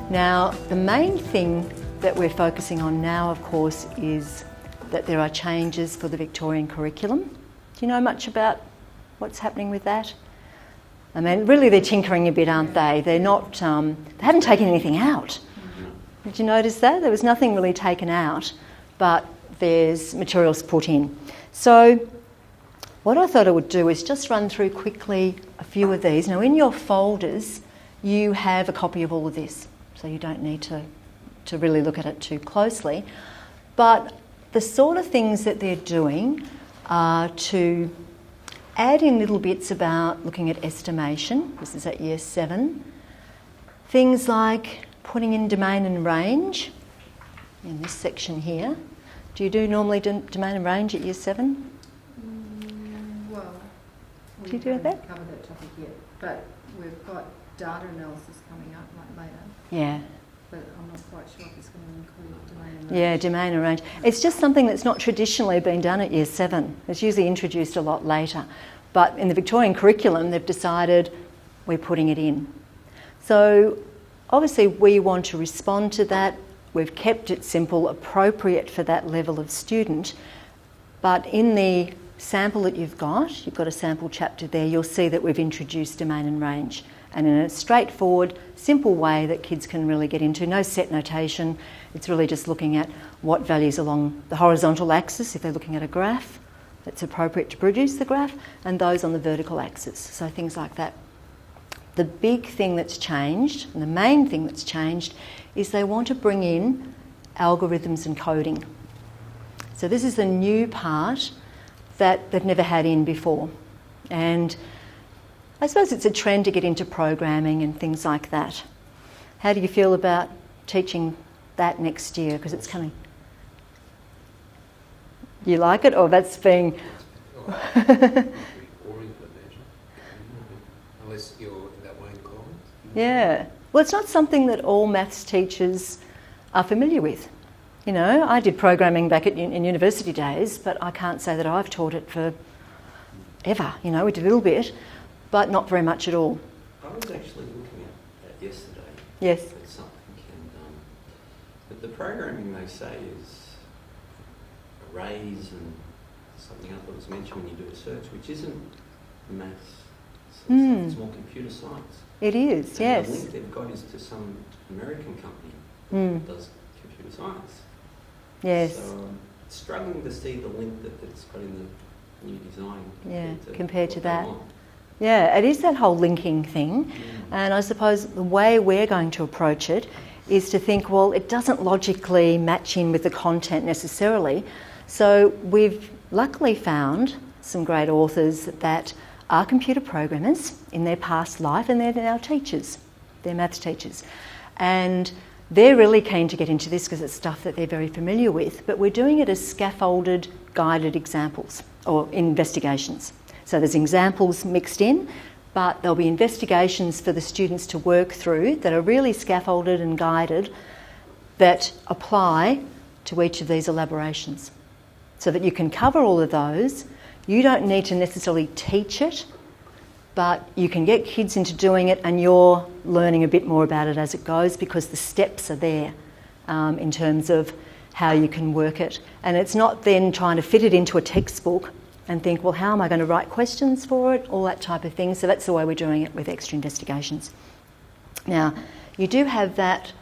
Now, the main thing that we're focusing on now, of course, is that there are changes for the Victorian curriculum. Do you know much about what's happening with that? I mean, really they're tinkering a bit, aren't they? They're not, they haven't taken anything out. Did you notice that? There was nothing really taken out, but there's materials put in. So what I thought I would do is just run through quickly a few of these. Now, in your folders, you have a copy of all of this, so you don't need to really look at it too closely. But the sort of things that they're doing are to add in little bits about looking at estimation. This is at year 7. Things like putting in domain and range in this section here. Do you do normally domain and range at year 7? Well, do you do that? We haven't covered that topic yet, but we've got data analysis coming up like later. Yeah. But I'm not quite sure if it's going to include domain and range. Yeah, domain and range. It's just something that's not traditionally been done at year 7. It's usually introduced a lot later. But in the Victorian curriculum, they've decided we're putting it in. So obviously we want to respond to that. We've kept it simple, appropriate for that level of student. But in the sample that you've got a sample chapter there, you'll see that we've introduced domain and range. And in a straightforward, simple way that kids can really get into. No set notation. It's really just looking at what values along the horizontal axis, if they're looking at a graph that's appropriate to produce the graph, and those on the vertical axis. So things like that. The big thing that's changed, and the main thing that's changed, is they want to bring in algorithms and coding. So this is the new part that they've never had in before. And I suppose it's a trend to get into programming and things like that. How do you feel about teaching that next year? Because it's coming. You like it, or that's being... Unless you're that way inclined. Yeah. Well, it's not something that all maths teachers are familiar with. You know, I did programming back in university days, but I can't say that I've taught it for ever. You know, we did a little bit, but not very much at all. I was actually looking at that yesterday. Yes. At something, and but the programming they say is arrays and something else that was mentioned when you do a search, which isn't maths. It's more computer science. It is, and yes. the link they've got is to some American company that does computer science. Yes. So I'm struggling to see the link that it's got in the new design compared to that. they want. Yeah, it is that whole linking thing. And I suppose the way we're going to approach it is to think, well, it doesn't logically match in with the content necessarily. So we've luckily found some great authors that are computer programmers in their past life, and they're now teachers. They're maths teachers. And they're really keen to get into this because it's stuff that they're very familiar with, but we're doing it as scaffolded, guided examples or investigations. So there's examples mixed in, but there'll be investigations for the students to work through that are really scaffolded and guided that apply to each of these elaborations. So that you can cover all of those. You don't need to necessarily teach it, but you can get kids into doing it and you're learning a bit more about it as it goes because the steps are there in terms of how you can work it. And it's not then trying to fit it into a textbook and think, well, how am I going to write questions for it? All that type of thing. So that's the way we're doing it with extra investigations. Now, you do have that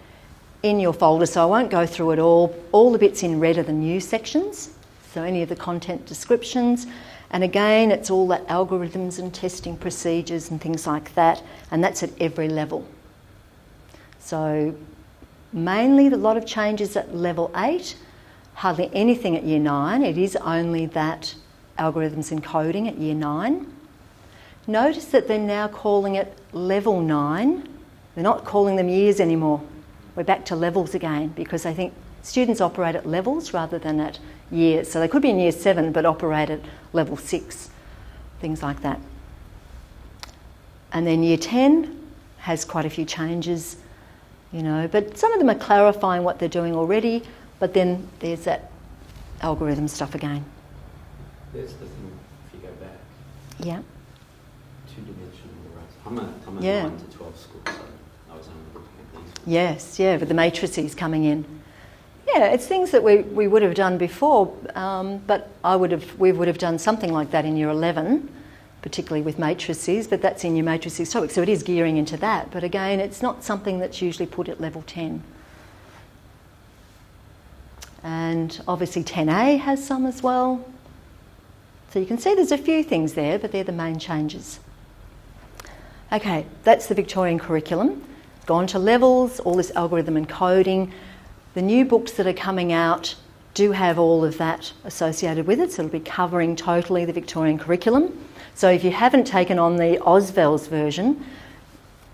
in your folder, so I won't go through it all. All the bits in red are the new sections, so any of the content descriptions. And again, it's all that algorithms and testing procedures and things like that, and that's at every level. So mainly a lot of changes at level 8, hardly anything at year 9. It is only that algorithms and coding at year 9. Notice that they're now calling it level 9. They're not calling them years anymore. We're back to levels again because I think students operate at levels rather than at years. So they could be in year 7 but operate at level 6, things like that. And then year 10 has quite a few changes, you know, but some of them are clarifying what they're doing already, but then there's that algorithm stuff again. There's the thing, if you go back, Yeah. 2-dimensional arrays. I'm a Yeah. 9 to 12 school, so I was only looking at these. Yes, yeah, with the matrices coming in. Yeah, it's things that we would have done before, but we would have done something like that in year 11, particularly with matrices, but that's in your matrices topic, so it is gearing into that. But again, it's not something that's usually put at level 10. And obviously 10A has some as well. So you can see there's a few things there, but they're the main changes. Okay, that's the Victorian curriculum. Gone to levels, all this algorithm and coding. The new books that are coming out do have all of that associated with it, so it'll be covering totally the Victorian curriculum. So if you haven't taken on the Oswell's version,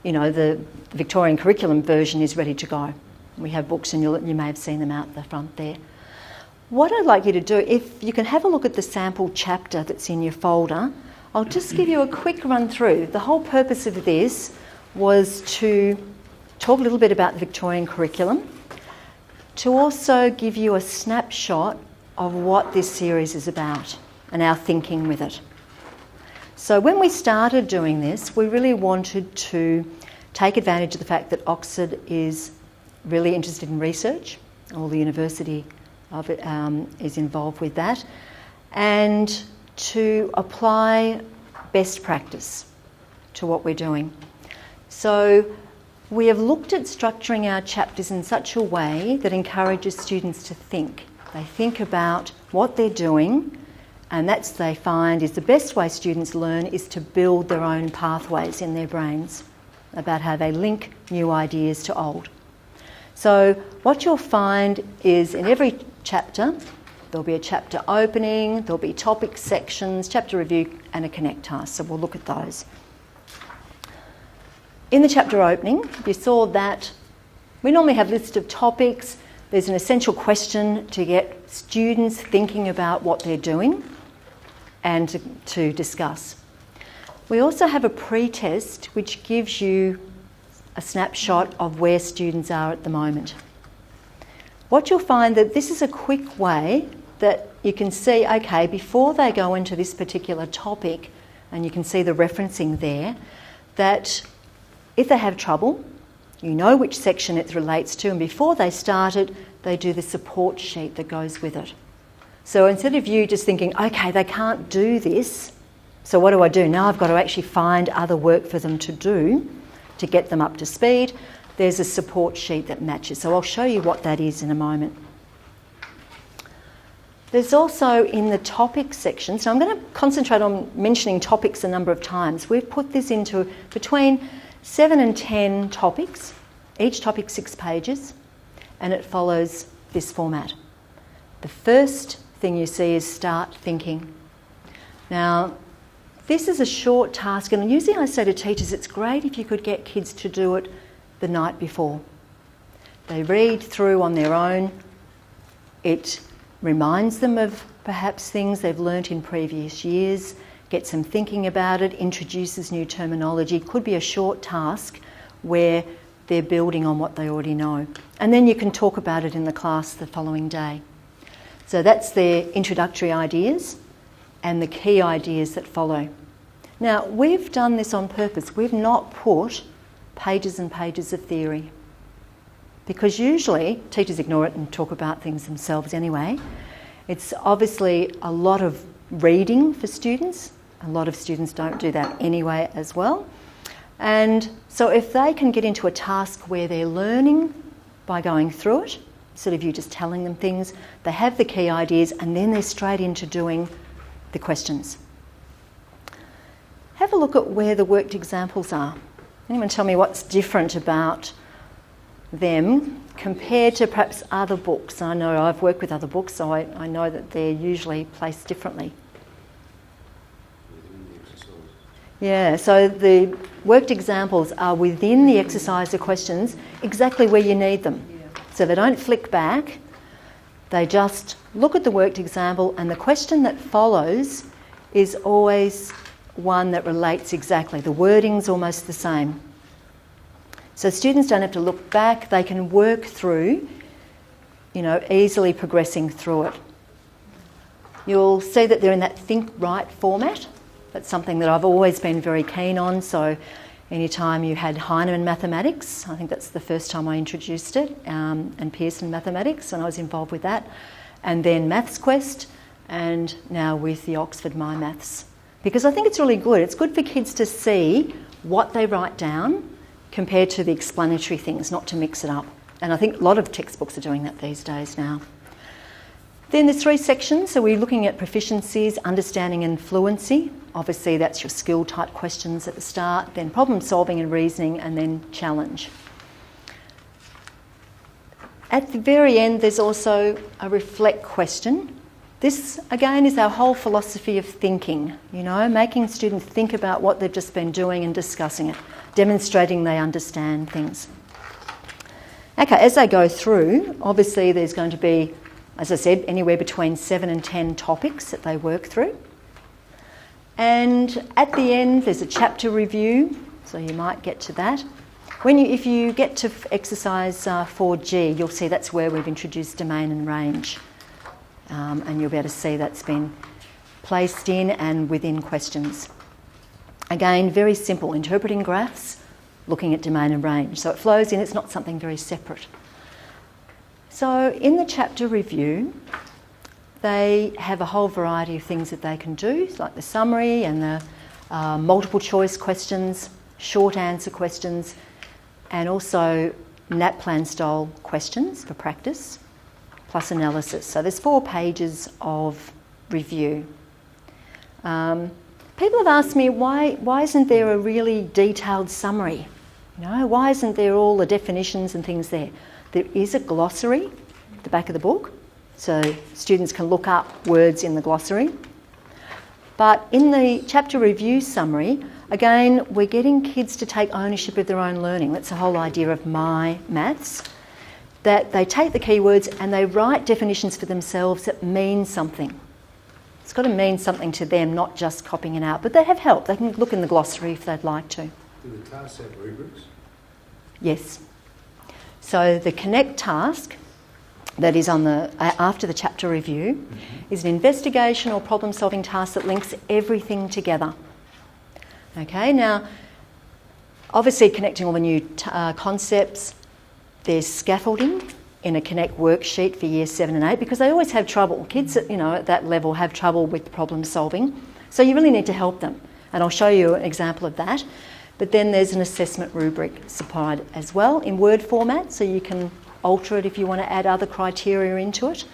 you know, the Victorian curriculum version is ready to go. We have books, and you may have seen them out the front there. What I'd like you to do, if you can have a look at the sample chapter that's in your folder, I'll just give you a quick run through. The whole purpose of this was to talk a little bit about the Victorian curriculum, to also give you a snapshot of what this series is about and our thinking with it. So when we started doing this, we really wanted to take advantage of the fact that Oxford is really interested in research, or the university of it is involved with that, and to apply best practice to what we're doing. So we have looked at structuring our chapters in such a way that encourages students to think. They think about what they're doing, and that's, they find, is the best way students learn is to build their own pathways in their brains about how they link new ideas to old. So what you'll find is in every chapter, there'll be a chapter opening, there'll be topic sections, chapter review, and a connect task. So we'll look at those. In the chapter opening, you saw that we normally have a list of topics. There's an essential question to get students thinking about what they're doing and to discuss. We also have a pre-test which gives you a snapshot of where students are at the moment. What you'll find that this is a quick way that you can see, okay, before they go into this particular topic, and you can see the referencing there, that if they have trouble, you know which section it relates to, and before they start it, they do the support sheet that goes with it. So instead of you just thinking, okay, they can't do this, so what do I do? Now I've got to actually find other work for them to do to get them up to speed. There's a support sheet that matches. So I'll show you what that is in a moment. There's also in the topic section, so I'm going to concentrate on mentioning topics a number of times. We've put this into between 7 and 10 topics, each topic 6 pages, and it follows this format. The first thing you see is start thinking. Now, this is a short task, and usually I say to teachers it's great if you could get kids to do it the night before. They read through on their own. It reminds them of perhaps things they've learnt in previous years, gets them thinking about it, introduces new terminology. Could be a short task where they're building on what they already know. And then you can talk about it in the class the following day. So that's their introductory ideas and the key ideas that follow. Now, we've done this on purpose. We've not put pages and pages of theory, because usually teachers ignore it and talk about things themselves anyway. It's obviously a lot of reading for students. A lot of students don't do that anyway as well. And so if they can get into a task where they're learning by going through it, instead of you just telling them things, they have the key ideas and then they're straight into doing the questions. Have a look at where the worked examples are. Anyone tell me what's different about them compared to perhaps other books? I know I've worked with other books, so I know that they're usually placed differently. Yeah, so the worked examples are within the exercise of questions exactly where you need them. So they don't flick back, they just look at the worked example, and the question that follows is always one that relates exactly. The wording's almost the same. So students don't have to look back, they can work through, easily progressing through it. You'll see that they're in that think right format. That's something that I've always been very keen on. So Anytime you had Heinemann mathematics, I think that's the first time I introduced it, and Pearson mathematics, and I was involved with that. And then Maths Quest, and now with the Oxford MyMaths. Because I think it's really good. It's good for kids to see what they write down compared to the explanatory things, not to mix it up. And I think a lot of textbooks are doing that these days now. Then there's 3 sections. So we're looking at proficiencies, understanding and fluency. Obviously that's your skill type questions at the start, then problem solving and reasoning, and then challenge. At the very end there's also a reflect question. This again is our whole philosophy of thinking, making students think about what they've just been doing and discussing it, demonstrating they understand things. Okay, as they go through, obviously there's going to be, as I said, anywhere between 7 and 10 topics that they work through. And at the end there's a chapter review, so you might get to that. If you get to exercise 4G, you'll see that's where we've introduced domain and range. And you'll be able to see that's been placed in and within questions. Again, very simple, interpreting graphs, looking at domain and range. So it flows in, it's not something very separate. So in the chapter review, they have a whole variety of things that they can do, like the summary and the multiple choice questions, short answer questions, and also NAPLAN style questions for practice, plus analysis. So there's 4 pages of review. People have asked me, why isn't there a really detailed summary? Why isn't there all the definitions and things there? There is a glossary at the back of the book, so students can look up words in the glossary. But in the chapter review summary, again, we're getting kids to take ownership of their own learning. That's the whole idea of MyMaths, that they take the keywords and they write definitions for themselves that mean something. It's got to mean something to them, not just copying it out. But they have help. They can look in the glossary if they'd like to. Do the tasks have rubrics? Yes. So the Connect task that is on the after the chapter review is an investigation or problem-solving task that links everything together. Okay, now, obviously connecting all the new concepts. There's scaffolding in a Connect worksheet for year 7 and 8 because they always have trouble. Kids at that level have trouble with problem solving. So you really need to help them. And I'll show you an example of that. But then there's an assessment rubric supplied as well in Word format, so you can alter it if you want to add other criteria into it.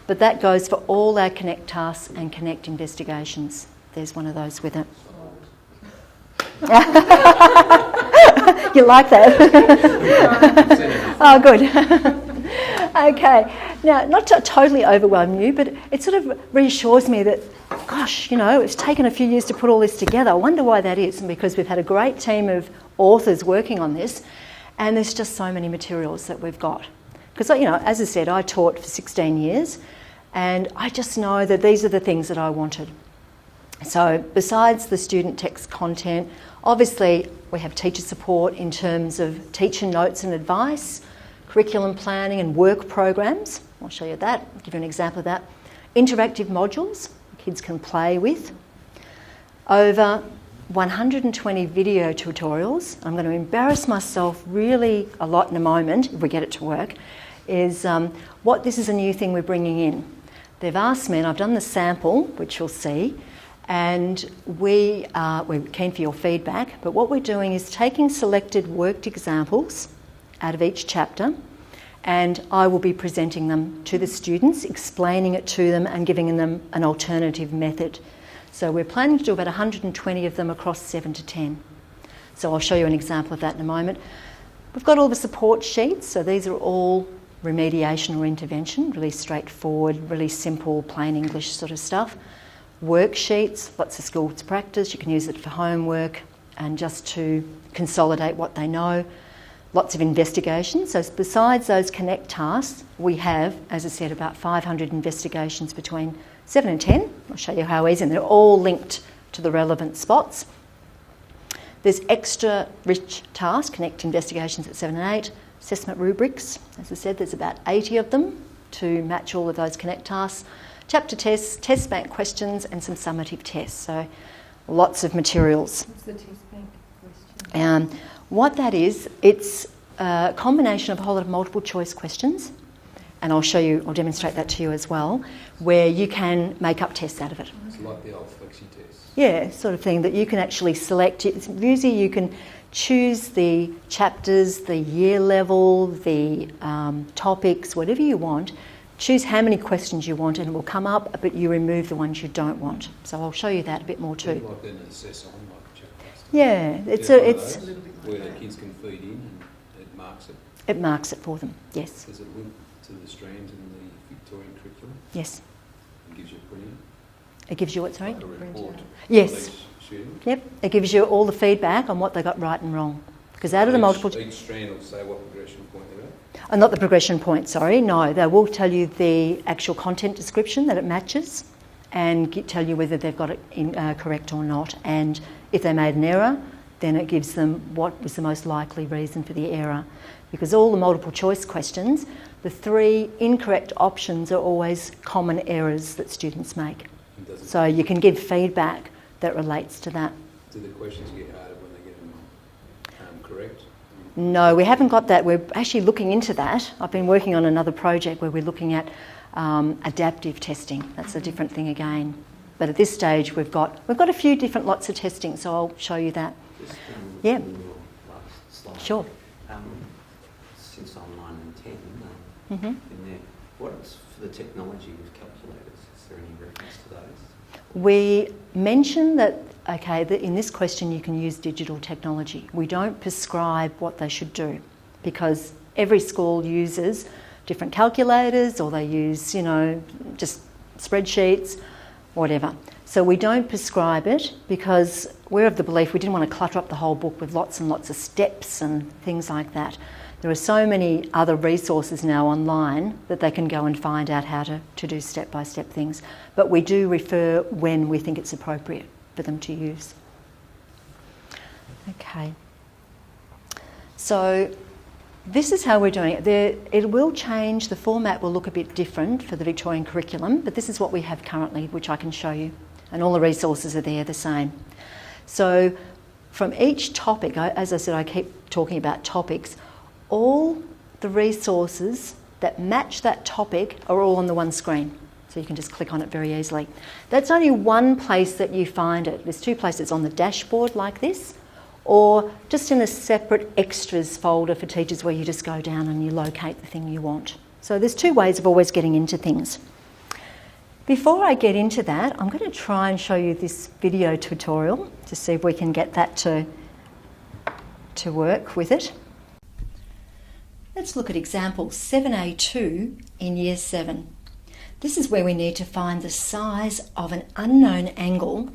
But that goes for all our Connect tasks and Connect investigations. There's one of those with it. You like that? Oh, good. Okay. Now, not to totally overwhelm you, but it sort of reassures me that, gosh, it's taken a few years to put all this together. I wonder why that is, because we've had a great team of authors working on this, and there's just so many materials that we've got. Because, as I said, I taught for 16 years, and I just know that these are the things that I wanted. So besides the student text content, obviously we have teacher support in terms of teacher notes and advice, curriculum planning and work programs. I'll show you that, I'll give you an example of that. Interactive modules kids can play with. Over 120 video tutorials. I'm going to embarrass myself really a lot in a moment, if we get it to work, is this is a new thing we're bringing in. They've asked me, and I've done the sample, which you'll see, and we're keen for your feedback, but what we're doing is taking selected worked examples out of each chapter, and I will be presenting them to the students, explaining it to them and giving them an alternative method. So we're planning to do about 120 of them across 7 to 10. So I'll show you an example of that in a moment. We've got all the support sheets, so these are all remediation or intervention, really straightforward, really simple, plain English sort of stuff. Worksheets, lots of school to practice, you can use it for homework and just to consolidate what they know. Lots of investigations. So besides those Connect tasks, we have, as I said, about 500 investigations between 7 and 10. I'll show you how easy, and they're all linked to the relevant spots. There's extra rich tasks, Connect investigations at 7 and 8, assessment rubrics. As I said, there's about 80 of them to match all of those Connect tasks. Chapter tests, test bank questions, and some summative tests. So lots of materials. What's the test bank? question. What that is, it's a combination of a whole lot of multiple choice questions, and I'll demonstrate that to you as well, where you can make up tests out of it. It's like the old flexi test. Yeah, sort of thing that you can actually select. Usually you can choose the chapters, the year level, the topics, whatever you want. Choose how many questions you want and it will come up, but you remove the ones you don't want. So I'll show you that a bit more too. Like an assessor on like a checklist. Yeah, it's where the kids can feed in and it marks it. It marks it for them, yes. Does it link to the strands in the Victorian Curriculum? Yes. It gives you a printout? It gives you what, sorry? Like a report. Yes. For each student? Yep, it gives you all the feedback on what they got right and wrong. Because out of the multiple... Each strand will say what progression point they're at? Not the progression point, sorry. No, they will tell you the actual content description that it matches and tell you whether they've got it correct or not. And if they made an error, then it gives them what was the most likely reason for the error. Because all the multiple choice questions, the 3 incorrect options are always common errors that students make. So you can give feedback that relates to that. Do the questions get harder when they get them correct? No, we haven't got that. We're actually looking into that. I've been working on another project where we're looking at adaptive testing. That's a different thing again. But at this stage, we've got a few different lots of testing, so I'll show you that. Just Yeah. in your last slide. Sure. Since I'm 9 and 10, Mm-hmm. in there, what's for the technology with calculators? Is there any reference to those? We mentioned that, in this question you can use digital technology. We don't prescribe what they should do because every school uses different calculators or they use, just spreadsheets, whatever. So we don't prescribe it because we're of the belief we didn't want to clutter up the whole book with lots and lots of steps and things like that. There are so many other resources now online that they can go and find out how to do step-by-step things. But we do refer when we think it's appropriate for them to use. Okay. So this is how we're doing it. It will change, the format will look a bit different for the Victorian curriculum, but this is what we have currently, which I can show you. And all the resources are there the same. So from each topic, as I said, I keep talking about topics, all the resources that match that topic are all on the one screen. So you can just click on it very easily. That's only one place that you find it. There's 2 places on the dashboard like this, or just in a separate extras folder for teachers where you just go down and you locate the thing you want. So there's 2 ways of always getting into things. Before I get into that, I'm going to try and show you this video tutorial to see if we can get that to work with it. Let's look at example 7A2 in Year 7. This is where we need to find the size of an unknown angle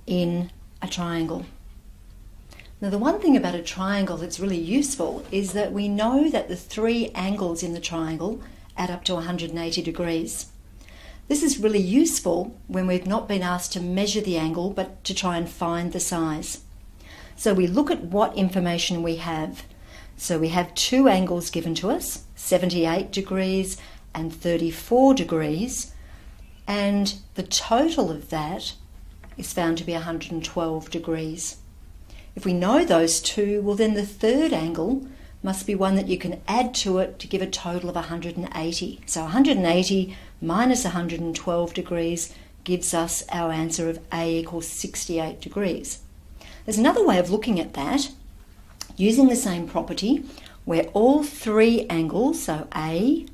in a triangle. Now the one thing about a triangle that's really useful is that we know that the 3 angles in the triangle add up to 180 degrees. This is really useful when we've not been asked to measure the angle but to try and find the size. So we look at what information we have. So we have 2 angles given to us, 78 degrees and 34 degrees, and the total of that is found to be 112 degrees. If we know those 2, well then the 3rd angle must be one that you can add to it to give a total of 180. So 180 minus 112 degrees gives us our answer of A equals 68 degrees. There's another way of looking at that, using the same property, where all 3 angles, so A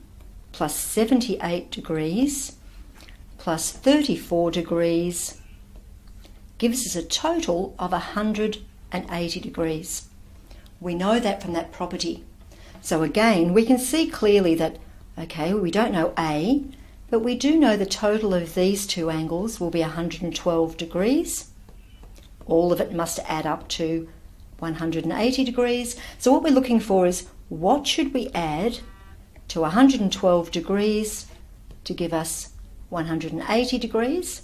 plus 78 degrees plus 34 degrees, gives us a total of 180 degrees. We know that from that property. So again, we can see clearly that, we don't know A, but we do know the total of these 2 angles will be 112 degrees. All of it must add up to 180 degrees. So what we're looking for is what should we add to 112 degrees to give us 180 degrees?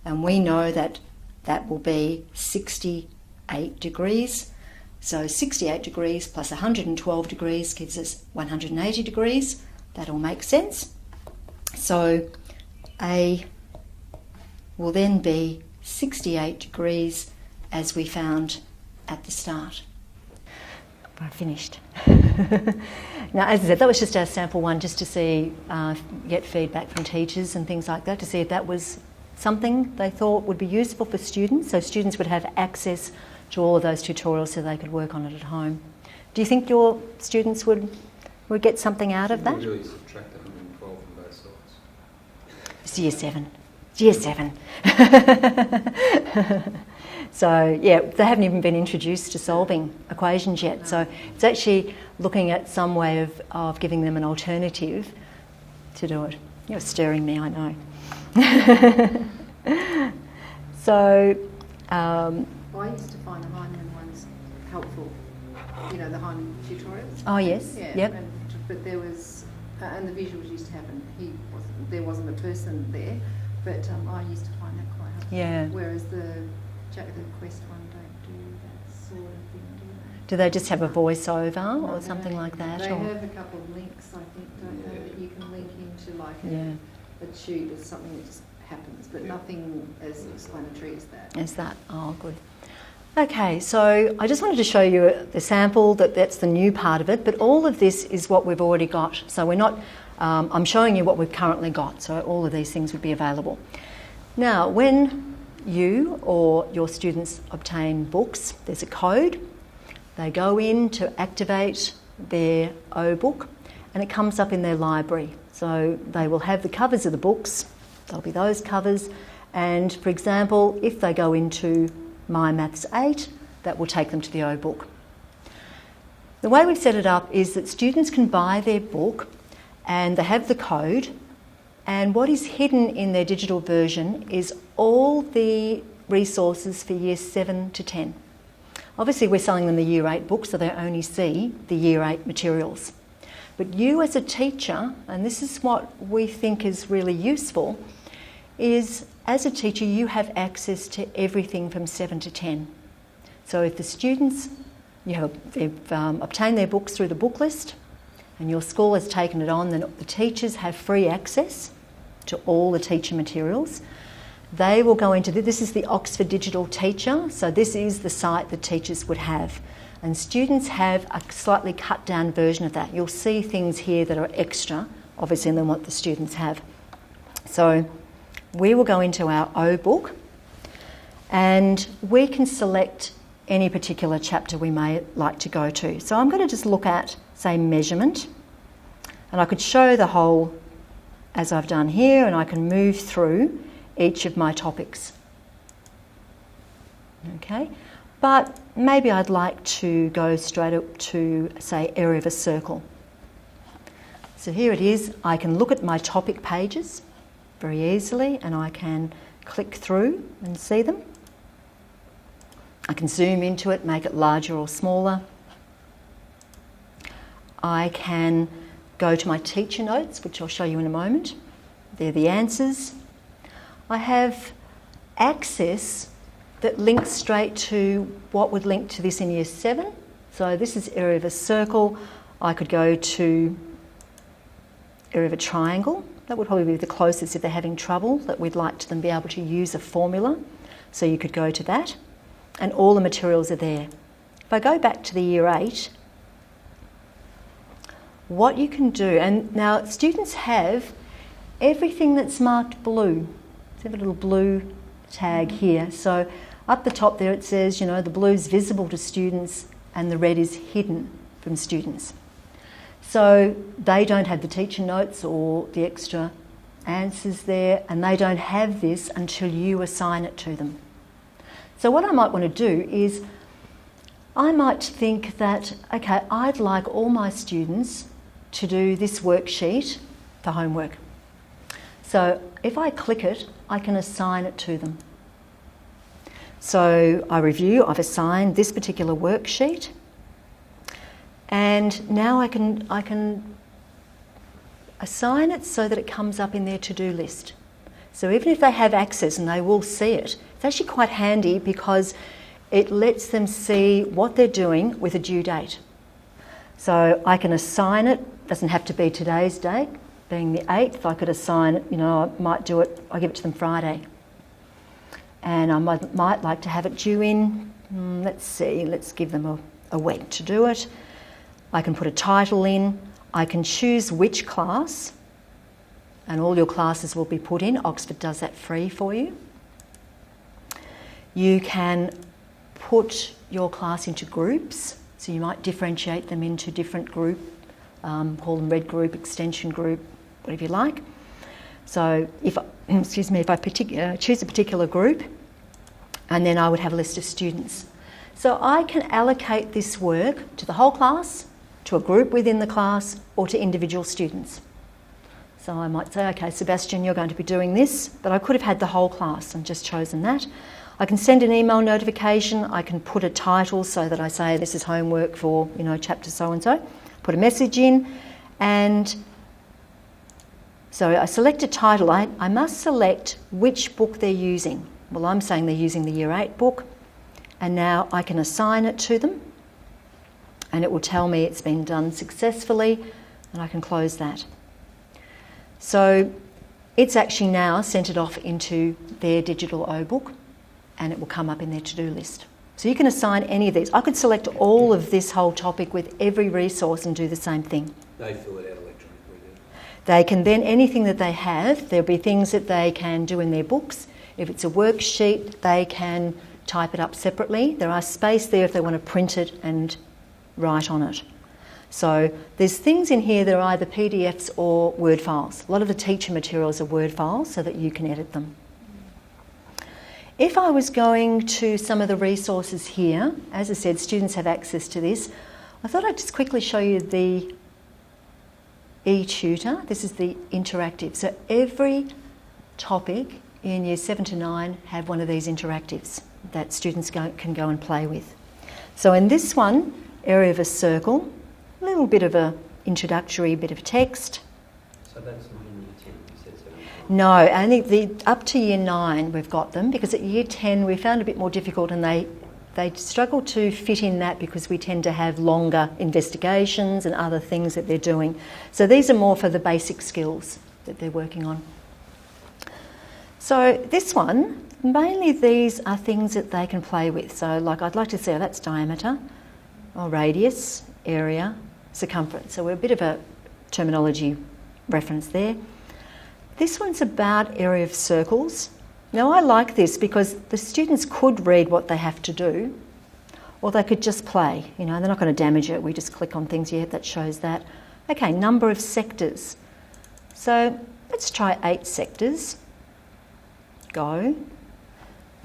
And we know that that will be 68 degrees. So 68 degrees plus 112 degrees gives us 180 degrees. That all makes sense. So A will then be 68 degrees as we found at the start. I finished. Now, as I said, that was just our sample one, just to see, get feedback from teachers and things like that, to see if that was something they thought would be useful for students, so students would have access to all of those tutorials so they could work on it at home. Do you think your students would get something out of that? You really subtract 112 from both sides. It's year 7. It's year 7. So, yeah, they haven't even been introduced to solving equations yet. So it's actually looking at some way of giving them an alternative to do it. You're stirring me, I know. So... I used to find the Heinemann ones helpful. You know, the Heinemann tutorials. Oh, yes. Yeah, yep. But there was... and the visuals used to happen. There wasn't a person there, but I used to find that quite helpful. Yeah. Whereas the Quest one don't do that sort of thing, do they? Do they just have a voiceover or something like that? They or? have a couple of links, I think, don't they, that you can link into, like a tube or something that just happens, but nothing as explanatory as that. As that? Oh, good. Okay, so I just wanted to show you the sample, that's the new part of it, but all of this is what we've already got. So we're not, I'm showing you what we've currently got, so all of these things would be available. Now, when you or your students obtain books, there's a code. They go in to activate their O book and it comes up in their library. So they will have the covers of the books, there'll be those covers, and for example, if they go into MyMaths 8, that will take them to the O book. The way we've set it up is that students can buy their book and they have the code, and what is hidden in their digital version is all the resources for years 7 to 10. Obviously we're selling them the year 8 book, so they only see the year 8 materials. But you as a teacher, and this is what we think is really useful, is as a teacher you have access to everything from 7 to 10. So if the students, they've obtained their books through the book list and your school has taken it on, then the teachers have free access to all the teacher materials. They will go into this is the Oxford Digital Teacher, so this is the site that teachers would have. And students have a slightly cut down version of that. You'll see things here that are extra, obviously, than what the students have. So we will go into our O book and we can select any particular chapter we may like to go to. So I'm going to just look at, say, measurement, and I could show the whole as I've done here, and I can move through each of my topics. Okay, but maybe I'd like to go straight up to, say, area of a circle. So here it is. I can look at my topic pages very easily and I can click through and see them. I can zoom into it, make it larger or smaller. I can go to my teacher notes, which I'll show you in a moment. They're the answers. I have access that links straight to what would link to this in year 7. So this is area of a circle. I could go to area of a triangle. That would probably be the closest if they're having trouble, that we'd like to them be able to use a formula. So you could go to that. And all the materials are there. If I go back to the year 8, what you can do, and now students have everything that's marked blue. They have a little blue tag here. So up the top there it says, the blue's visible to students and the red is hidden from students. So they don't have the teacher notes or the extra answers there, and they don't have this until you assign it to them. So what I might want to do is, I might think that, okay, I'd like all my students to do this worksheet for homework. So if I click it, I can assign it to them. So I review, I've assigned this particular worksheet, and now I can assign it so that it comes up in their to-do list. So even if they have access and they will see it, it's actually quite handy because it lets them see what they're doing with a due date. So I can assign it, doesn't have to be today's date, being the 8th, I could assign it, I might do it, I give it to them Friday. And I might like to have it due in let's see, let's give them a week to do it. I can put a title in. I can choose which class, and all your classes will be put in. Oxford does that free for you. You can put your class into groups, so you might differentiate them into different group, call them red group, extension group, whatever you like. So if I choose a particular group, and then I would have a list of students. So I can allocate this work to the whole class, to a group within the class, or to individual students. So I might say, okay, Sebastian, you're going to be doing this, but I could have had the whole class and just chosen that. I can send an email notification. I can put a title so that I say this is homework for, chapter so-and-so. Put a message in, and so I select a title. I must select which book they're using. Well, I'm saying they're using the Year 8 book, and now I can assign it to them, and it will tell me it's been done successfully, and I can close that. So it's actually now sent it off into their digital O book, and it will come up in their to-do list. So you can assign any of these. I could select all of this whole topic with every resource and do the same thing. They fill it out electronically then? They can then, anything that they have, there'll be things that they can do in their books. If it's a worksheet, they can type it up separately. There are space there if they want to print it and write on it. So there's things in here that are either PDFs or Word files. A lot of the teacher materials are Word files so that you can edit them. If I was going to some of the resources here, as I said, students have access to this. I thought I'd just quickly show you the e-tutor. This is the interactive. So every topic in years 7 to 9 have one of these interactives that students can go and play with. So in this one, area of a circle, a little bit of a introductory bit of text. So that's not in year 10, you said 7. No, only up to year 9 we've got them, because at year 10 we found it a bit more difficult, and they struggle to fit in that because we tend to have longer investigations and other things that they're doing. So these are more for the basic skills that they're working on. So this one, mainly these are things that they can play with. So like I'd like to say, that's diameter, or radius, area, circumference. So we're a bit of a terminology reference there. This one's about area of circles. Now I like this because the students could read what they have to do, or they could just play. They're not going to damage it. We just click on things, yeah, that shows that. Okay, number of sectors. So let's try 8 sectors. Go.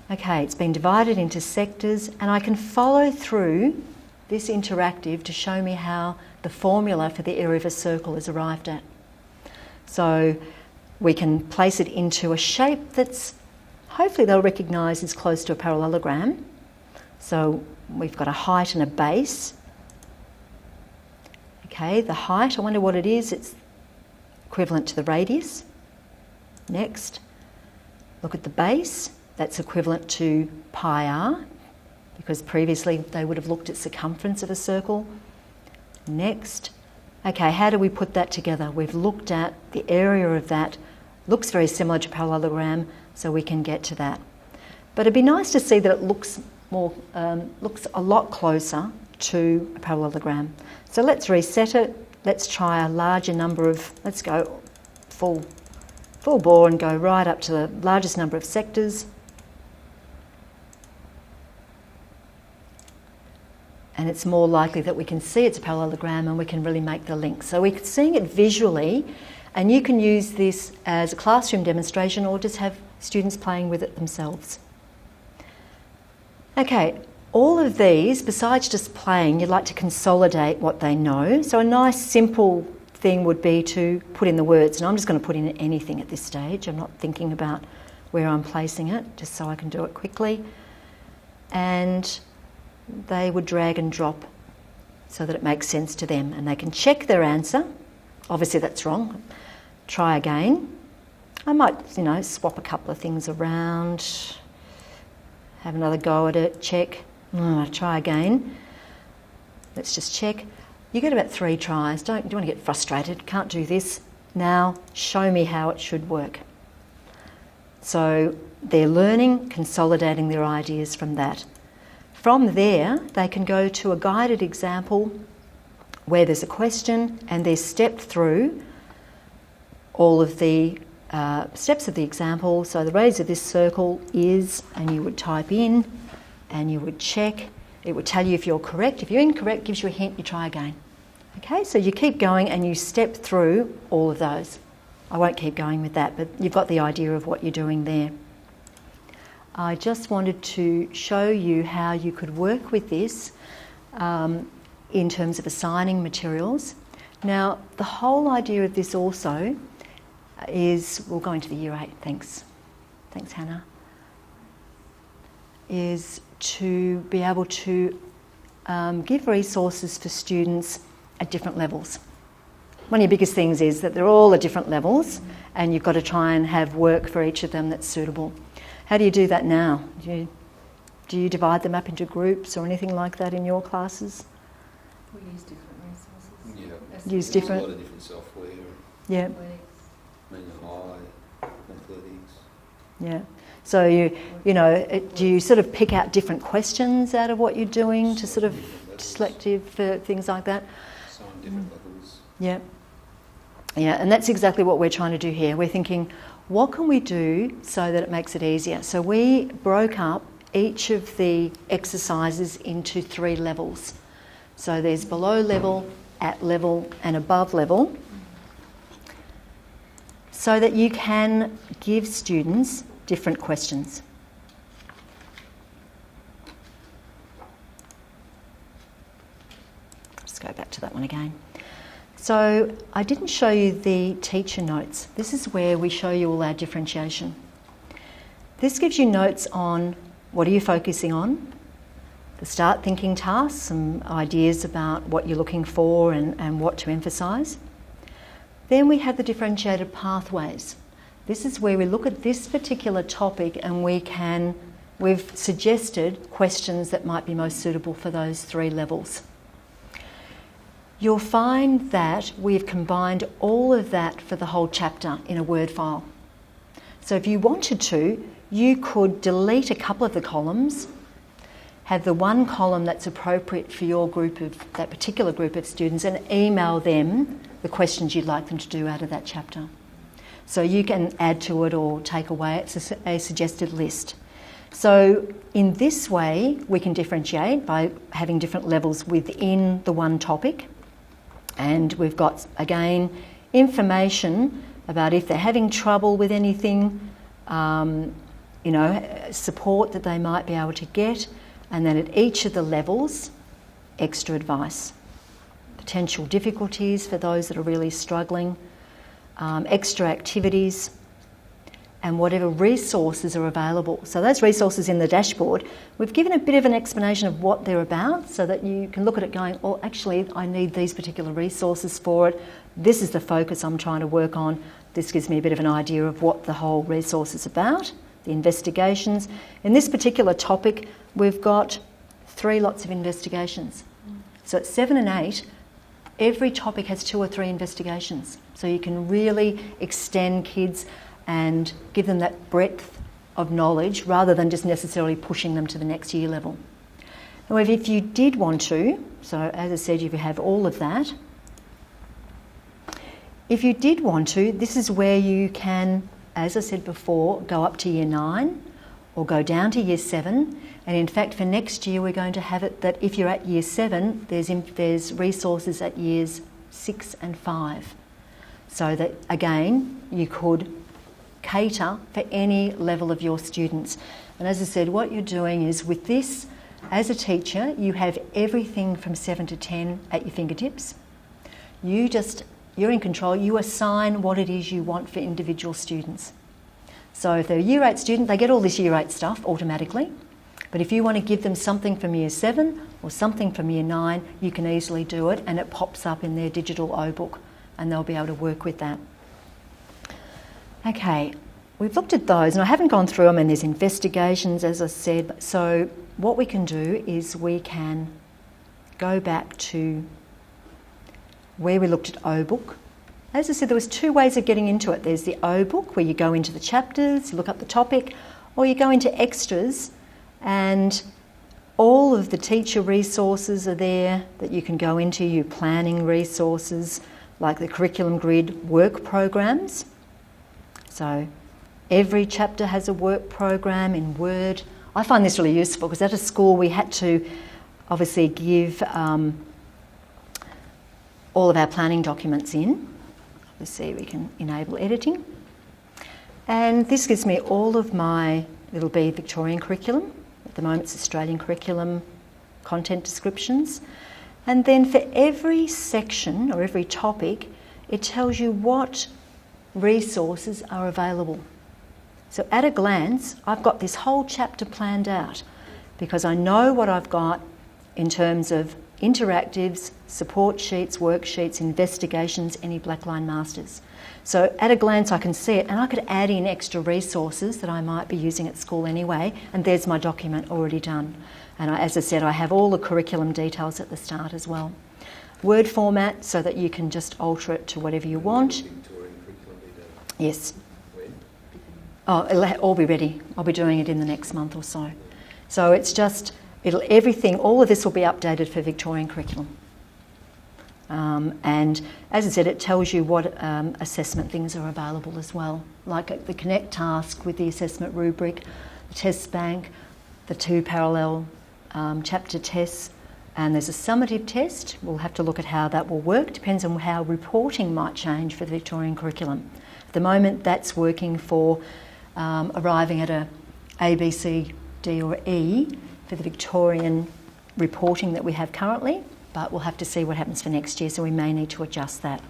Okay, it's been divided into sectors, and I can follow through this interactive to show me how the formula for the area of a circle is arrived at. So we can place it into a shape that's hopefully they'll recognise is close to a parallelogram. So we've got a height and a base. Okay, the height, I wonder what it is. It's equivalent to the radius. Next, look at the base. That's equivalent to pi r, because previously they would have looked at circumference of a circle. Next, okay, how do we put that together? We've looked at the area of that. Looks very similar to parallelogram, so we can get to that. But it'd be nice to see that it looks a lot closer to a parallelogram. So let's reset it. Let's try a larger number of, let's go full bore and go right up to the largest number of sectors. And it's more likely that we can see it's a parallelogram and we can really make the link. So we're seeing it visually, and you can use this as a classroom demonstration or just have students playing with it themselves. Okay, all of these, besides just playing, you'd like to consolidate what they know. So a nice simple thing would be to put in the words, and I'm just going to put in anything at this stage. I'm not thinking about where I'm placing it, just so I can do it quickly. And they would drag and drop so that it makes sense to them, and they can check their answer. Obviously that's wrong. Try again. I might, swap a couple of things around, have another go at it, check. Try again. Let's just check. You get about 3 tries. Don't you want to get frustrated? Can't do this. Now show me how it should work. So they're learning, consolidating their ideas from that. from there, they can go to a guided example where there's a question and they're stepped through all of the steps of the example. So the radius of this circle is, and you would type in and you would check. It would tell you if you're correct. If you're incorrect, gives you a hint, you try again. Okay, so you keep going and you step through all of those. I won't keep going with that, but you've got the idea of what you're doing there. I just wanted to show you how you could work with this in terms of assigning materials. Now, the whole idea of this also is, we'll go into the Year 8, thanks Hannah, is to be able to give resources for students at different levels. One of your biggest things is that they're all at different levels and you've got to try and have work for each of them that's suitable. How do you do that now? Do you divide them up into groups or anything like that in your classes? We use different resources. Yeah. Use There's different. a lot of different software. Yeah. Athletics. Athletics. Yeah. So do you sort of pick out different questions out of what you're doing to sort of selective for things like that? Assign different levels. Yeah. Yeah, and that's exactly what we're trying to do here. We're thinking, what can we do so that it makes it easier? So we broke up each of the exercises into 3 levels. So there's below level, at level, and above level, so that you can give students different questions. Just go back to that one again. So I didn't show you the teacher notes. This is where we show you all our differentiation. This gives you notes on what are you focusing on, the start thinking tasks, some ideas about what you're looking for and what to emphasise. Then we have the differentiated pathways. This is where we look at this particular topic and we've suggested questions that might be most suitable for those 3 levels. You'll find that we've combined all of that for the whole chapter in a Word file. So if you wanted to, you could delete a couple of the columns, have the one column that's appropriate for your group of, that particular group of students, and email them the questions you'd like them to do out of that chapter. So you can add to it or take away. It's a suggested list. So in this way, we can differentiate by having different levels within the one topic. And we've got, again, information about if they're having trouble with anything, support that they might be able to get, and then at each of the levels, extra advice. Potential difficulties for those that are really struggling, extra activities, and whatever resources are available. So those resources in the dashboard, we've given a bit of an explanation of what they're about so that you can look at it going, well, actually, I need these particular resources for it. This is the focus I'm trying to work on. This gives me a bit of an idea of what the whole resource is about, the investigations. In this particular topic, we've got 3 lots of investigations. So at 7 and 8, every topic has 2 or 3 investigations. So you can really extend kids and give them that breadth of knowledge rather than just necessarily pushing them to the next year level. However, if you did want to, so as I said, if you have all of that, if you did want to, this is where you can, as I said before, go up to year 9 or go down to year 7. And in fact, for next year, we're going to have it that if you're at year 7, there's resources at years 6 and 5. So that, again, you could cater for any level of your students. And as I said, what you're doing is with this, as a teacher, you have everything from 7 to 10 at your fingertips. You're in control. You assign what it is you want for individual students. So if they're a year 8 student, they get all this year 8 stuff automatically. But if you want to give them something from year 7 or something from year 9, you can easily do it, and it pops up in their digital O-book and they'll be able to work with that. Okay, we've looked at those and I haven't gone through them, and there's investigations, as I said. So what we can do is we can go back to where we looked at O-book. As I said, there was 2 ways of getting into it. There's the O-book, where you go into the chapters, you look up the topic, or you go into extras and All of the teacher resources are there that you can go into, your planning resources, like the curriculum grid work programs. So every chapter has a work program in Word. I find this really useful because at a school we had to obviously give all of our planning documents in. Obviously we can enable editing. And this gives me all of my, it'll be Victorian curriculum. At the moment it's Australian curriculum, content descriptions. And then for every section or every topic, it tells you what resources are available. So at a glance, I've got this whole chapter planned out because I know what I've got in terms of interactives, support sheets, worksheets, investigations, any Blackline Masters. So at a glance I can see it, and I could add in extra resources that I might be using at school anyway, and there's my document already done. And as I said, I have all the curriculum details at the start as well. Word format so that you can just alter it to whatever you want. Victorian curriculum detail. Yes. When? Oh, it'll all be ready. I'll be doing it in the next month or so. So it's just, everything, all of this will be updated for Victorian curriculum. And as I said, it tells you what assessment things are available as well, like the Connect task with the assessment rubric, the test bank, the 2 parallel chapter tests, and there's a summative test. We'll have to look at how that will work. Depends on how reporting might change for the Victorian curriculum. At the moment, that's working for arriving at a B, C, D or E for the Victorian reporting that we have currently, but we'll have to see what happens for next year, so we may need to adjust that.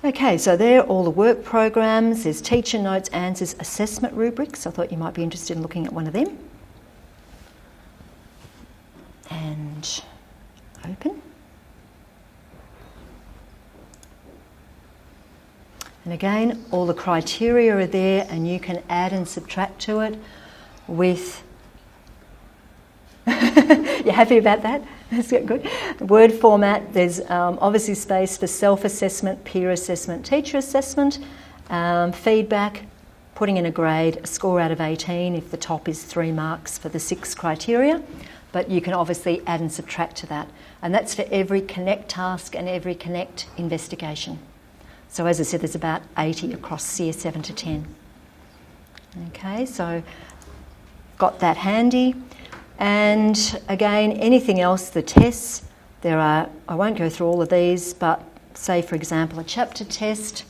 Okay, so there are all the work programs. There's teacher notes, answers, assessment rubrics. I thought you might be interested in looking at one of them. And open. And again, all the criteria are there, and you can add and subtract to it with... You happy about that? That's good. The word format, there's obviously space for self-assessment, peer assessment, teacher assessment, feedback, putting in a grade, a score out of 18 if the top is 3 marks for the 6 criteria. But you can obviously add and subtract to that. And that's for every Connect task and every Connect investigation. So as I said, there's about 80 across year 7 to 10. Okay, so got that handy. And again, anything else, the tests, there are, I won't go through all of these, but say for example a chapter test.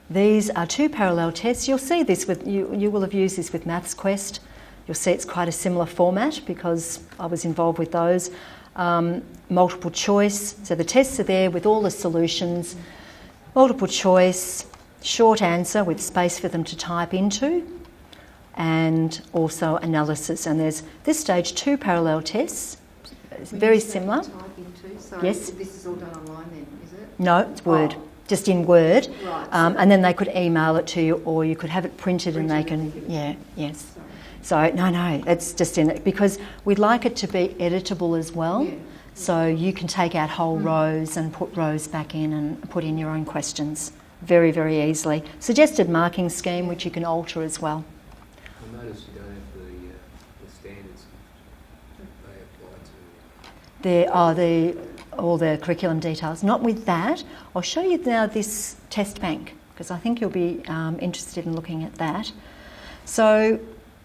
These are 2 parallel tests. You'll see this with, you will have used this with MathsQuest. You'll see it's quite a similar format because I was involved with those. Multiple choice, so the tests are there with all the solutions. Multiple choice, short answer with space for them to type into, and also analysis. And there's this stage 2 parallel tests. It's very similar. Type into, so yes. This is all done online then, is it? No, it's Word. Oh. Just in Word. Right. And then they could email it to you, or you could have it printed and they can, yes. So no, it's just in it because we'd like it to be editable as well. Yeah. So you can take out whole rows and put rows back in and put in your own questions very, very easily. Suggested marking scheme, which you can alter as well. I noticed you don't have the standards that they apply to... all the curriculum details. Not with that. I'll show you now this test bank because I think you'll be interested in looking at that. So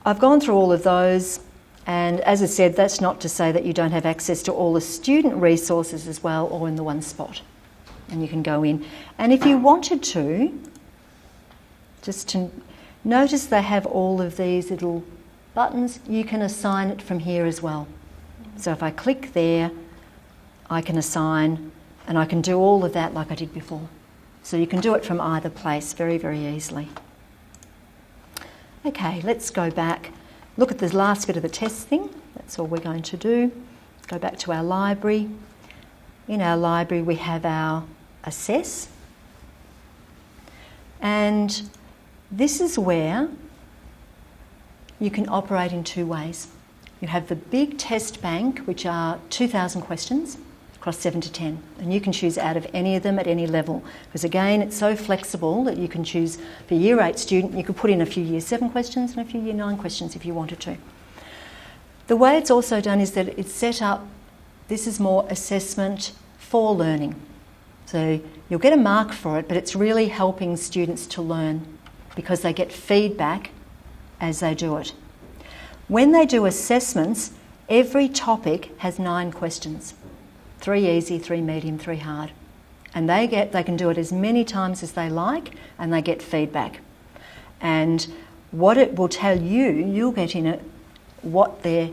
I've gone through all of those, and as I said, that's not to say that you don't have access to all the student resources as well, all in the one spot. And you can go in. And if you wanted to, just to notice they have all of these little buttons, you can assign it from here as well. So if I click there, I can assign, and I can do all of that like I did before. So you can do it from either place very, very easily. Okay, let's go back. Look at the last bit of the test thing. That's all we're going to do. Go back to our library. In our library we have our assess. And this is where you can operate in 2 ways. You have the big test bank, which are 2,000 questions, across 7 to 10. And you can choose out of any of them at any level. Because again, it's so flexible that you can choose for Year 8 student, you could put in a few Year 7 questions and a few Year 9 questions if you wanted to. The way it's also done is that it's set up, this is more assessment for learning. So you'll get a mark for it, but it's really helping students to learn because they get feedback as they do it. When they do assessments, every topic has 9 questions. 3 easy, 3 medium, 3 hard. And they can do it as many times as they like, and they get feedback. And what it will tell you, you'll get in it what their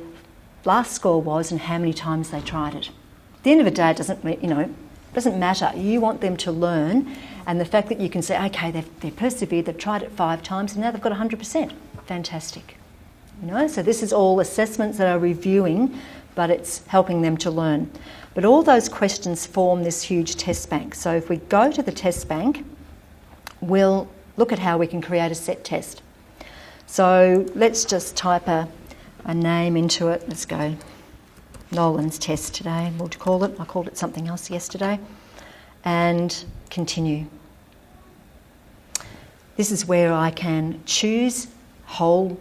last score was and how many times they tried it. At the end of the day, it doesn't matter. You want them to learn, and the fact that you can say, okay, they've persevered, they've tried it 5 times, and now they've got 100%. Fantastic. So this is all assessments that are reviewing, but it's helping them to learn. But all those questions form this huge test bank. So if we go to the test bank, we'll look at how we can create a set test. So let's just type a name into it. Let's go Nolan's test today, we'll call it. I called it something else yesterday. And continue. This is where I can choose whole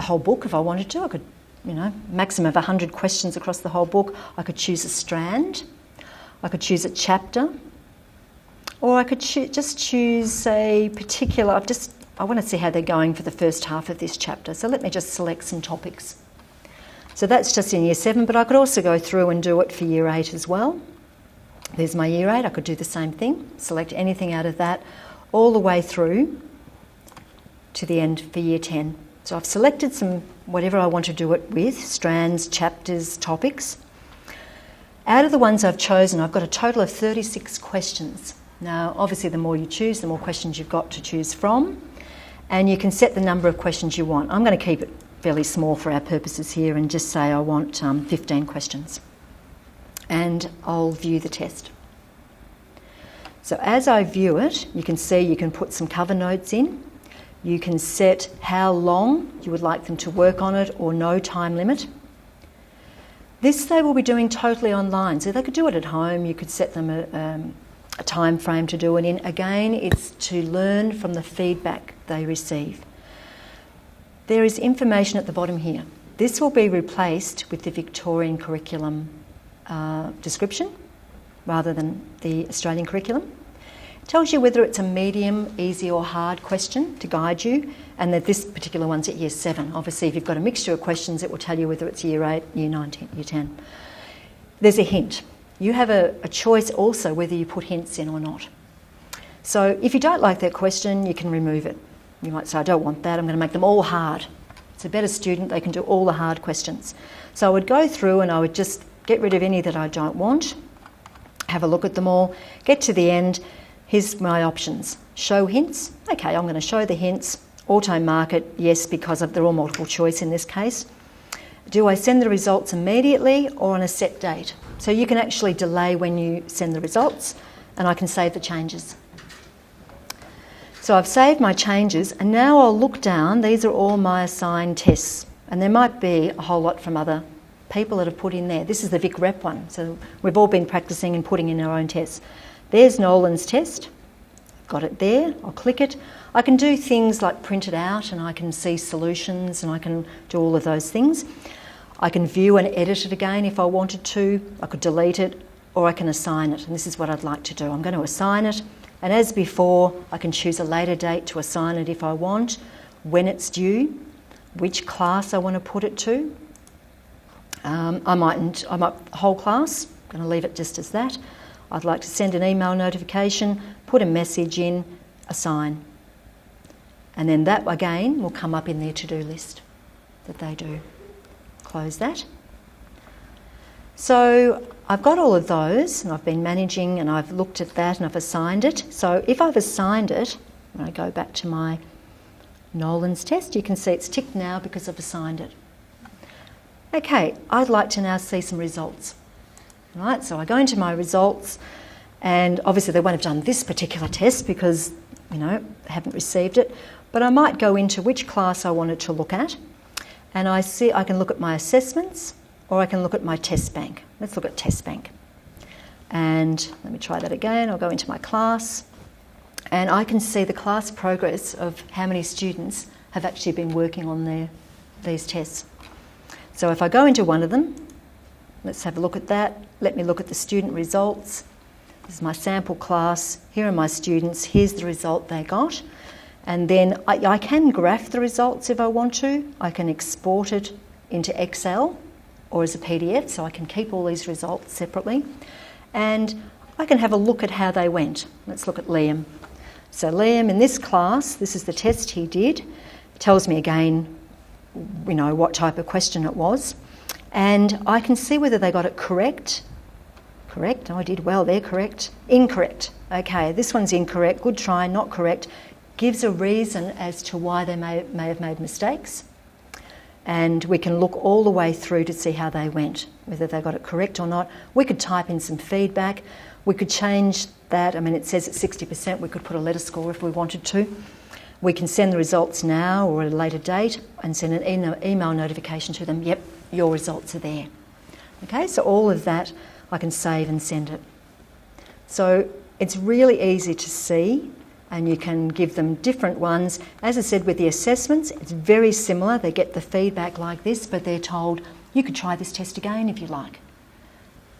book if I wanted to. I could, maximum of 100 questions across the whole book. I could choose a strand. I could choose a chapter. Or I could just choose a particular, I want to see how they're going for the first half of this chapter. So let me just select some topics. So that's just in Year 7, but I could also go through and do it for Year 8 as well. There's my Year 8. I could do the same thing, select anything out of that, all the way through to the end for Year 10. So I've selected some, whatever I want to do it with, strands, chapters, topics. Out of the ones I've chosen, I've got a total of 36 questions. Now, obviously, the more you choose, the more questions you've got to choose from. And you can set the number of questions you want. I'm going to keep it fairly small for our purposes here and just say I want 15 questions. And I'll view the test. So as I view it, you can see you can put some cover notes in. You can set how long you would like them to work on it or no time limit. This they will be doing totally online, so they could do it at home. You could set them a time frame to do it in. Again, it's to learn from the feedback they receive. There is information at the bottom here. This will be replaced with the Victorian Curriculum description rather than the Australian Curriculum. It tells you whether it's a medium, easy or hard question to guide you, and that this particular one's at Year 7. Obviously, if you've got a mixture of questions, it will tell you whether it's Year 8, Year 9, Year 10. There's a hint. You have a choice also whether you put hints in or not. So if you don't like that question, you can remove it. You might say, I don't want that, I'm going to make them all hard. It's a better student, they can do all the hard questions. So I would go through and I would just get rid of any that I don't want, have a look at them all, get to the end. Here's my options. Show hints. Okay, I'm going to show the hints. Auto mark it, yes, because they're all multiple choice in this case. Do I send the results immediately or on a set date? So you can actually delay when you send the results, and I can save the changes. So I've saved my changes, and now I'll look down. These are all my assigned tests, and there might be a whole lot from other people that have put in there. This is the Vic Rep one, so we've all been practicing and putting in our own tests. There's Nolan's test. Got it there. I'll click it. I can do things like print it out, and I can see solutions, and I can do all of those things. I can view and edit it again if I wanted to. I could delete it, or I can assign it, and this is what I'd like to do. I'm going to assign it, and as before, I can choose a later date to assign it if I want, when it's due, which class I want to put it to. I might whole class. I'm going to leave it just as that. I'd like to send an email notification, put a message in, assign. And then that again will come up in their to-do list that they do. Close that. So I've got all of those, and I've been managing, and I've looked at that and I've assigned it. So if I've assigned it, when I go back to my Nolan's test, you can see it's ticked now because I've assigned it. Okay, I'd like to now see some results. Right, so I go into my results, and obviously they won't have done this particular test because, they haven't received it, but I might go into which class I wanted to look at, and I can look at my assessments, or I can look at my test bank. Let's look at test bank. And let me try that again. I'll go into my class, and I can see the class progress of how many students have actually been working on these tests. So if I go into one of them, let's have a look at that. Let me look at the student results. This is my sample class. Here are my students. Here's the result they got. And then I can graph the results if I want to. I can export it into Excel or as a PDF, so I can keep all these results separately. And I can have a look at how they went. Let's look at Liam. So Liam, in this class, this is the test he did. It tells me again, you know, what type of question it was. And I can see whether they got it correct. Correct, oh, I did well, they're correct. Incorrect, okay, this one's incorrect, good try, not correct. Gives a reason as to why they may have made mistakes. And we can look all the way through to see how they went, whether they got it correct or not. We could type in some feedback. We could change that. I mean, it says at 60%, we could put a letter score if we wanted to. We can send the results now or at a later date and send an email notification to them. Yep, your results are there. Okay, so all of that I can save and send it. So it's really easy to see, and you can give them different ones. As I said, with the assessments, it's very similar. They get the feedback like this, but they're told, you could try this test again if you like.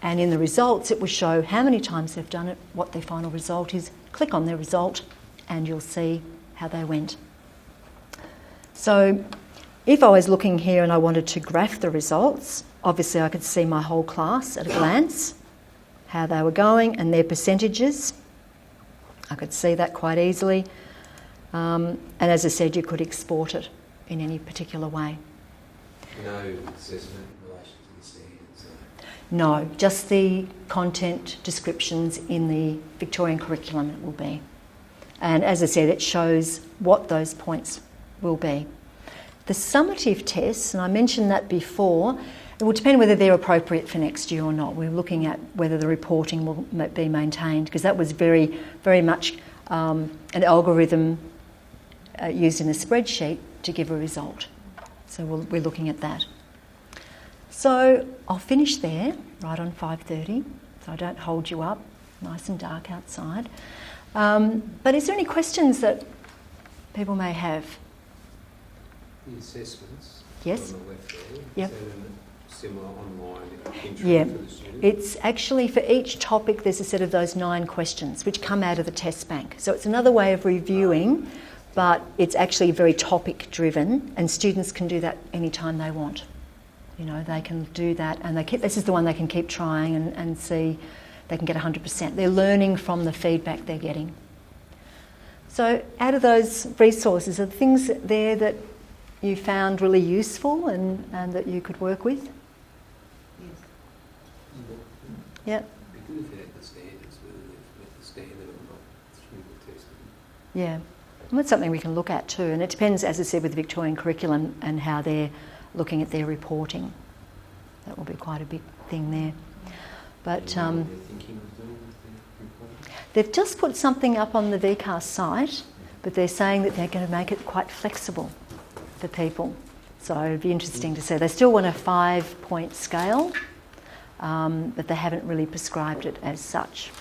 And in the results, it will show how many times they've done it, what their final result is. Click on their result, and you'll see how they went. So if I was looking here and I wanted to graph the results, obviously I could see my whole class at a glance, how they were going and their percentages. I could see that quite easily. And as I said, you could export it in any particular way. No assessment in relation to the standards? No, just the content descriptions in the Victorian Curriculum it will be. And as I said, it shows what those points will be. The summative tests, and I mentioned that before, it will depend whether they're appropriate for next year or not. We're looking at whether the reporting will be maintained, because that was very, very much an algorithm used in a spreadsheet to give a result. So we're looking at that. So I'll finish there, right on 5:30, so I don't hold you up, nice and dark outside. But is there any questions that people may have? The assessments. Yes. On the left there. Yep. Is that a similar online entry Yeah, for the student? it's actually for each topic there's a set of those 9 questions which come out of the test bank. So it's another way of reviewing, but it's actually very topic driven, and students can do that anytime they want. You know, they can do that, and this is the one they can keep trying and see they can get 100%. They're learning from the feedback they're getting. So out of those resources, are there things there that you found really useful and that you could work with? Yes. Yeah. It'd be good if you had the standards, whether they've met the standard or not through the testing. Yeah, and that's something we can look at too, and it depends, as I said, with the Victorian Curriculum and how they're looking at their reporting. That will be quite a big thing there. But They're thinking of doing with the reporting? they've just put something up on the VCAS site, but they're saying that they're going to make it quite flexible for people. So it'd be interesting to see. They still want a 5-point scale, but they haven't really prescribed it as such.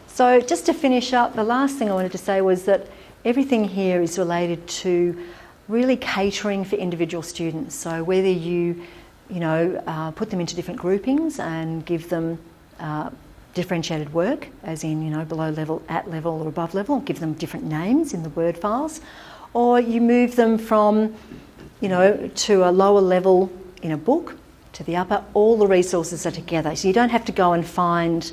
So just to finish up, the last thing I wanted to say was that everything here is related to really catering for individual students. So whether you put them into different groupings and give them differentiated work, as in, below level, at level or above level, give them different names in the Word files, or you move them from, to a lower level in a book to the upper, all the resources are together. So you don't have to go and find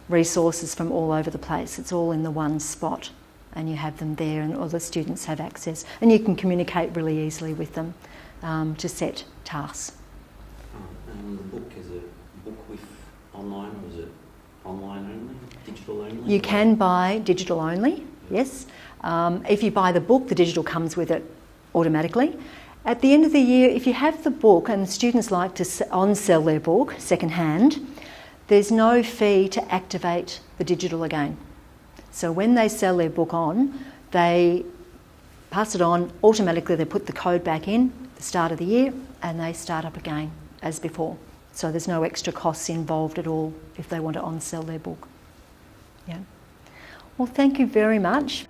resources from all over the place. It's all in the one spot, and you have them there, and all the students have access. And you can communicate really easily with them to set tasks. And the book, is it a book with online, or is it online only, digital only? You can buy digital only, yes. If you buy the book, the digital comes with it automatically. At the end of the year, if you have the book and students like to on-sell their book second-hand, there's no fee to activate the digital again. So when they sell their book on, they pass it on, automatically they put the code back in, the start of the year, and they start up again as before. So there's no extra costs involved at all if they want to on-sell their book. Yeah. Well, thank you very much.